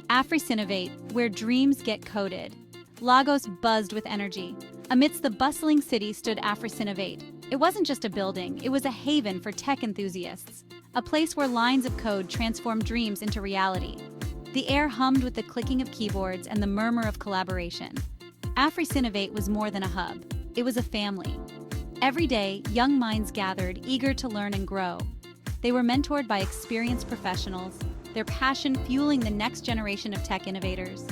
AfriCinnovate, where dreams get coded. Lagos buzzed with energy. Amidst the bustling city stood AfriCinnovate. It wasn't just a building, it was a haven for tech enthusiasts, a place where lines of code transformed dreams into reality. The air hummed with the clicking of keyboards and the murmur of collaboration. AfriCinnovate was more than a hub, it was a family. Every day, young minds gathered, eager to learn and grow. They were mentored by experienced professionals, their passion fueling the next generation of tech innovators.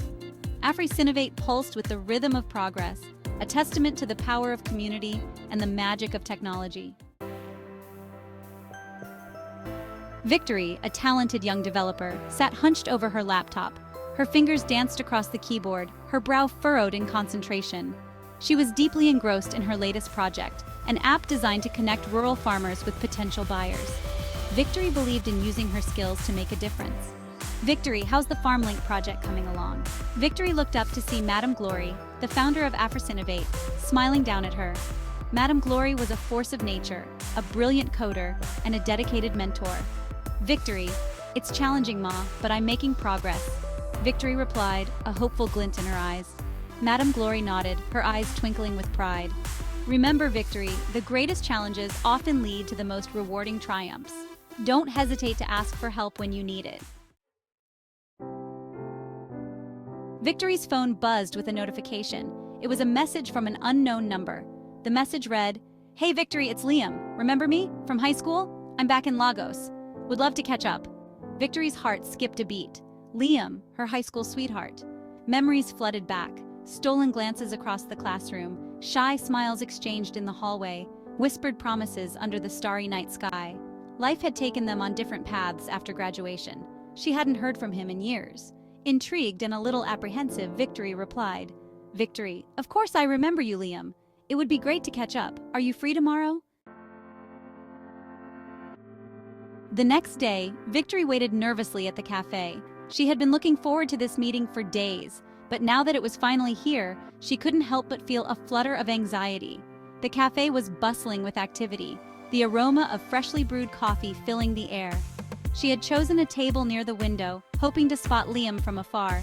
AfriCinnovate pulsed with the rhythm of progress, a testament to the power of community and the magic of technology. Victory, a talented young developer, sat hunched over her laptop. Her fingers danced across the keyboard, her brow furrowed in concentration. She was deeply engrossed in her latest project, an app designed to connect rural farmers with potential buyers. Victory believed in using her skills to make a difference. Victory, how's the FarmLink project coming along? Victory looked up to see Madame Glory, the founder of AfriCinnovate, smiling down at her. Madame Glory was a force of nature, a brilliant coder, and a dedicated mentor. Victory, it's challenging, Ma, but I'm making progress. Victory replied, a hopeful glint in her eyes. Madame Glory nodded, her eyes twinkling with pride. Remember, Victory, the greatest challenges often lead to the most rewarding triumphs. Don't hesitate to ask for help when you need it. Victory's phone buzzed with a notification. It was a message from an unknown number. The message read, "Hey Victory, it's Liam. Remember me? From high school? I'm back in Lagos. Would love to catch up." Victory's heart skipped a beat. Liam, her high school sweetheart. Memories flooded back, stolen glances across the classroom, shy smiles exchanged in the hallway, whispered promises under the starry night sky. Life had taken them on different paths after graduation. She hadn't heard from him in years. Intrigued and a little apprehensive, Victory replied, "Victory, of course I remember you, Liam. It would be great to catch up. Are you free tomorrow?" The next day, Victory waited nervously at the cafe. She had been looking forward to this meeting for days, but now that it was finally here, she couldn't help but feel a flutter of anxiety. The cafe was bustling with activity, the aroma of freshly brewed coffee filling the air. She had chosen a table near the window, hoping to spot Liam from afar.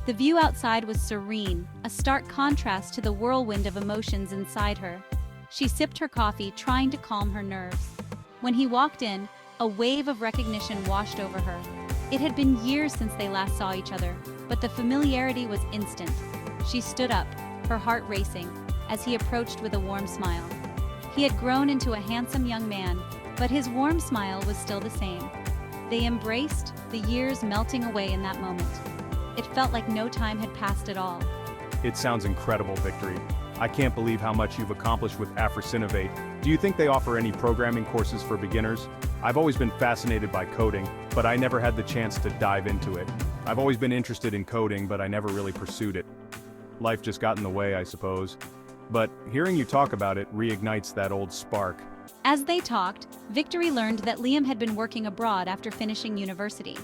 The view outside was serene, a stark contrast to the whirlwind of emotions inside her. She sipped her coffee, trying to calm her nerves. When he walked in, a wave of recognition washed over her. It had been years since they last saw each other, but the familiarity was instant. She stood up, her heart racing, as he approached with a warm smile. He had grown into a handsome young man, but his warm smile was still the same. They embraced, the years melting away in that moment. It felt like no time had passed at all. It sounds incredible, Victory. I can't believe how much you've accomplished with AfriCinnovate. Do you think they offer any programming courses for beginners? I've always been fascinated by coding, but I never had the chance to dive into it. I've always been interested in coding, but I never really pursued it. Life just got in the way, I suppose. But hearing you talk about it reignites that old spark. As they talked, Victory learned that Liam had been working abroad after finishing university.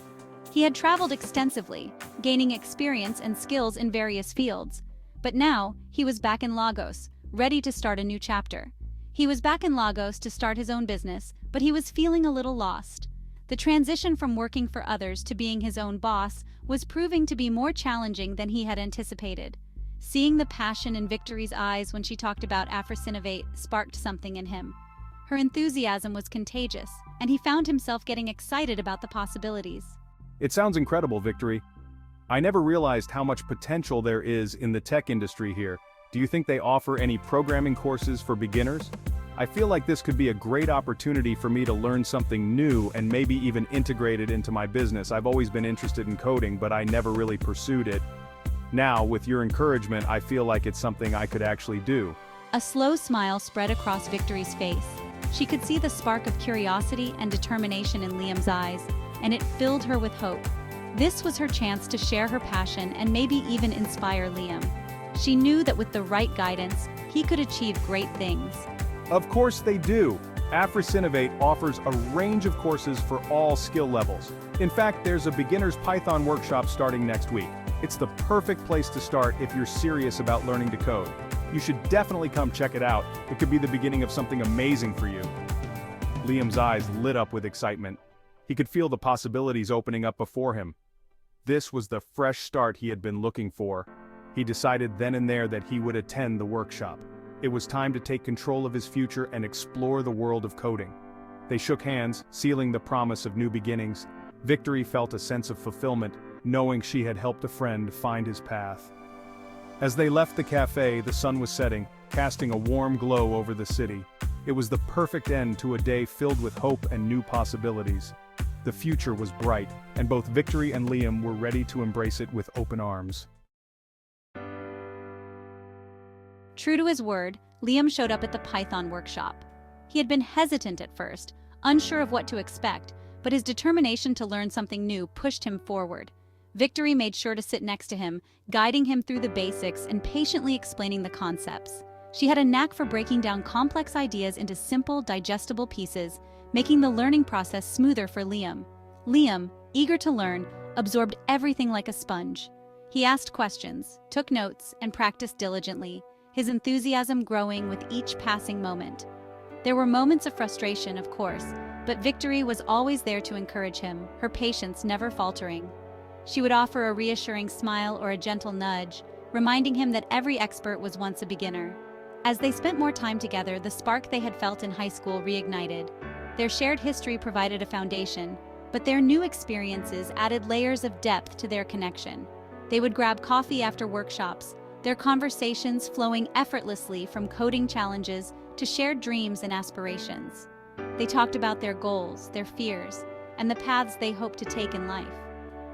He had traveled extensively, gaining experience and skills in various fields. But now, he was back in Lagos, ready to start a new chapter. He was back in Lagos to start his own business, but he was feeling a little lost. The transition from working for others to being his own boss was proving to be more challenging than he had anticipated. Seeing the passion in Victory's eyes when she talked about AfriCinnovate sparked something in him. Her enthusiasm was contagious, and he found himself getting excited about the possibilities. It sounds incredible, Victory. I never realized how much potential there is in the tech industry here. Do you think they offer any programming courses for beginners? I feel like this could be a great opportunity for me to learn something new and maybe even integrate it into my business. I've always been interested in coding, but I never really pursued it. Now, with your encouragement, I feel like it's something I could actually do. A slow smile spread across Victory's face. She could see the spark of curiosity and determination in Liam's eyes, and it filled her with hope. This was her chance to share her passion and maybe even inspire Liam. She knew that with the right guidance, he could achieve great things. Of course they do. AfriCinnovate offers a range of courses for all skill levels. In fact, there's a beginner's Python workshop starting next week. It's the perfect place to start if you're serious about learning to code. You should definitely come check it out. It could be the beginning of something amazing for you. Liam's eyes lit up with excitement. He could feel the possibilities opening up before him. This was the fresh start he had been looking for. He decided then and there that he would attend the workshop. It was time to take control of his future and explore the world of coding. They shook hands, sealing the promise of new beginnings. Victory felt a sense of fulfillment, knowing she had helped a friend find his path. As they left the cafe, the sun was setting, casting a warm glow over the city. It was the perfect end to a day filled with hope and new possibilities. The future was bright, and both Victory and Liam were ready to embrace it with open arms. True to his word, Liam showed up at the Python workshop. He had been hesitant at first, unsure of what to expect, but his determination to learn something new pushed him forward. Victory made sure to sit next to him, guiding him through the basics and patiently explaining the concepts. She had a knack for breaking down complex ideas into simple, digestible pieces, making the learning process smoother for Liam. Liam, eager to learn, absorbed everything like a sponge. He asked questions, took notes, and practiced diligently, his enthusiasm growing with each passing moment. There were moments of frustration, of course, but Victory was always there to encourage him, her patience never faltering. She would offer a reassuring smile or a gentle nudge, reminding him that every expert was once a beginner. As they spent more time together, the spark they had felt in high school reignited. Their shared history provided a foundation, but their new experiences added layers of depth to their connection. They would grab coffee after workshops, their conversations flowing effortlessly from coding challenges to shared dreams and aspirations. They talked about their goals, their fears, and the paths they hoped to take in life.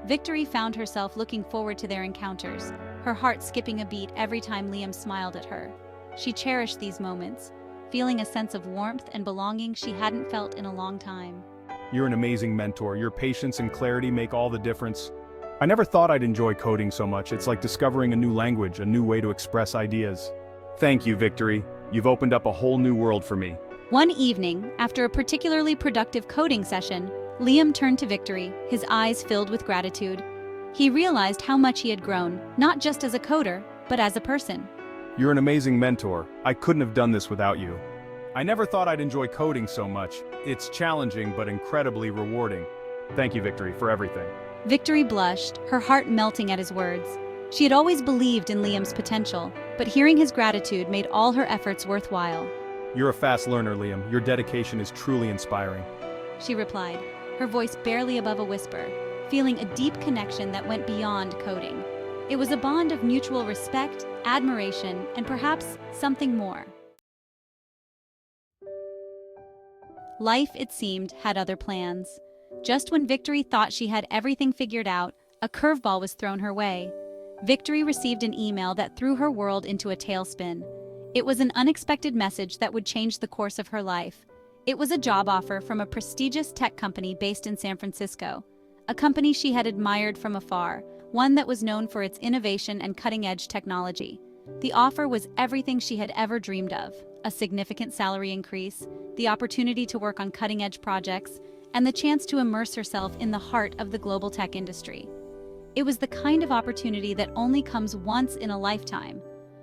Victory found herself looking forward to their encounters, her heart skipping a beat every time Liam smiled at her. She cherished these moments, feeling a sense of warmth and belonging she hadn't felt in a long time. You're an amazing mentor. Your patience and clarity make all the difference. I never thought I'd enjoy coding so much. It's like discovering a new language, a new way to express ideas. Thank you, Victory. You've opened up a whole new world for me. One evening, after a particularly productive coding session, Liam turned to Victory, his eyes filled with gratitude. He realized how much he had grown, not just as a coder, but as a person. You're an amazing mentor. I couldn't have done this without you. I never thought I'd enjoy coding so much. It's challenging but incredibly rewarding. Thank you, Victory, for everything. Victory blushed, her heart melting at his words. She had always believed in Liam's potential, but hearing his gratitude made all her efforts worthwhile. You're a fast learner, Liam. Your dedication is truly inspiring. She replied, her voice barely above a whisper, feeling a deep connection that went beyond coding. It was a bond of mutual respect, admiration, and perhaps something more. Life, it seemed, had other plans. Just when Victory thought she had everything figured out, a curveball was thrown her way. Victory received an email that threw her world into a tailspin. It was an unexpected message that would change the course of her life. It was a job offer from a prestigious tech company based in San Francisco, a company she had admired from afar, one that was known for its innovation and cutting-edge technology. The offer was everything she had ever dreamed of: a significant salary increase, the opportunity to work on cutting-edge projects, and the chance to immerse herself in the heart of the global tech industry. It was the kind of opportunity that only comes once in a lifetime.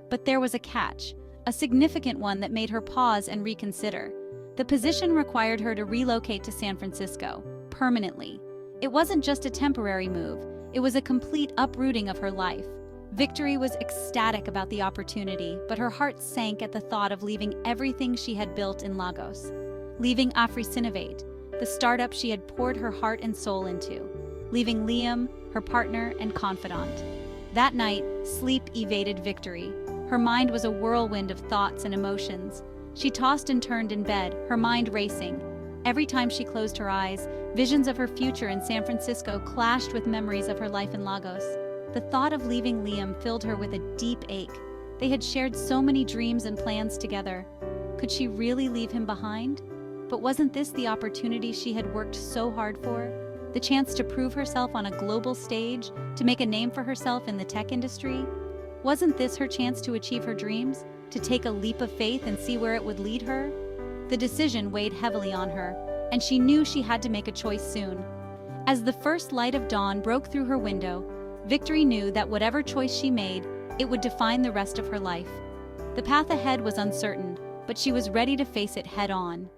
But there was a catch, a significant one that made her pause and reconsider. The position required her to relocate to San Francisco, permanently. It wasn't just a temporary move, it was a complete uprooting of her life. Victory was ecstatic about the opportunity, but her heart sank at the thought of leaving everything she had built in Lagos. Leaving Africinovate, the startup she had poured her heart and soul into. Leaving Liam, her partner and confidant. That night, sleep evaded Victory. Her mind was a whirlwind of thoughts and emotions. She tossed and turned in bed, her mind racing. Every time she closed her eyes, visions of her future in San Francisco clashed with memories of her life in Lagos. The thought of leaving Liam filled her with a deep ache. They had shared so many dreams and plans together. Could she really leave him behind? But wasn't this the opportunity she had worked so hard for? The chance to prove herself on a global stage, to make a name for herself in the tech industry? Wasn't this her chance to achieve her dreams? To take a leap of faith and see where it would lead her? The decision weighed heavily on her, and she knew she had to make a choice soon. As the first light of dawn broke through her window, Victory knew that whatever choice she made, it would define the rest of her life. The path ahead was uncertain, but she was ready to face it head-on.